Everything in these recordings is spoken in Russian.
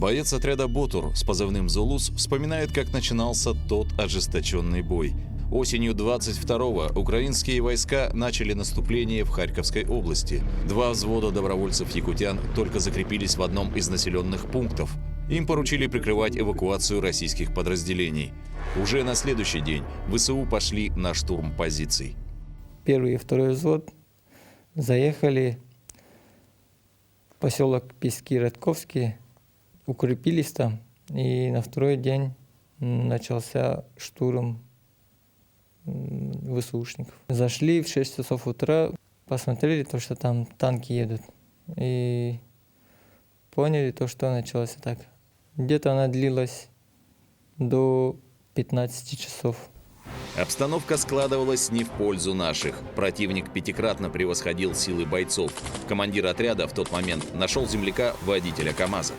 Боец отряда «Ботур» с позывным «Зулус» вспоминает, как начинался тот ожесточенный бой. Осенью 22-го украинские войска начали наступление в Харьковской области. 2 взвода добровольцев-якутян только закрепились в одном из населенных пунктов. Им поручили прикрывать эвакуацию российских подразделений. Уже на следующий день ВСУ пошли на штурм позиций. 1-й и 2-й взвод заехали в поселок Пески-Радковский, укрепились там, и на 2-й день начался штурм ВСУшников. Зашли в 6 часов утра, посмотрели, что там танки едут, и поняли, что началась атака. Где-то она длилась до 15 часов. Обстановка складывалась не в пользу наших. Противник 5-кратно превосходил силы бойцов. Командир отряда в тот момент нашел земляка водителя КАМАЗа.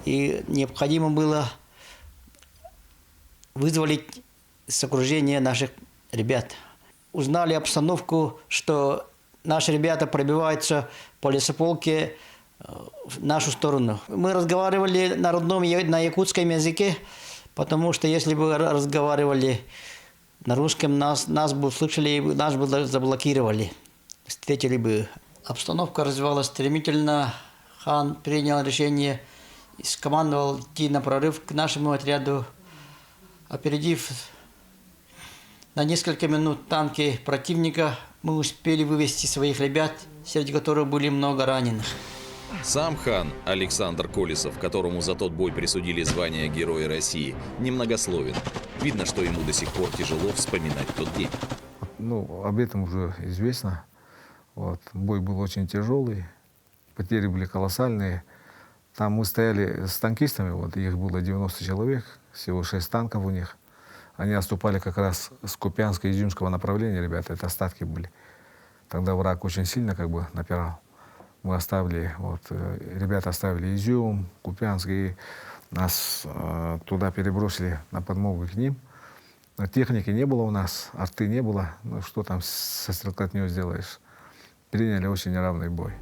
И необходимо было вызволить с окружения наших ребят. Узнали обстановку, что наши ребята пробиваются по лесополке в нашу сторону. Мы разговаривали на родном, на якутском языке, потому что если бы разговаривали на русском, нас бы услышали, нас бы заблокировали, встретили бы. Обстановка развивалась стремительно. Хан принял решение и скомандовал идти на прорыв к нашему отряду, опередив на несколько минут танки противника. Мы успели вывести своих ребят, среди которых были много раненых. Сам хан Александр Колесов, которому за тот бой присудили звание Героя России, немногословен. Видно, что ему до сих пор тяжело вспоминать тот день. Об этом уже известно. Бой был очень тяжелый, потери были колоссальные. Там мы стояли с танкистами, их было 90 человек, всего 6 танков у них. Они отступали как раз с Купянско-Изюмского направления, ребята, это остатки были. Тогда враг очень сильно напирал. Мы оставили, ребята оставили Изюм, Купянск, и нас туда перебросили на подмогу к ним. Техники не было у нас, арты не было. Что там со стрелкотней сделаешь? Приняли очень неравный бой.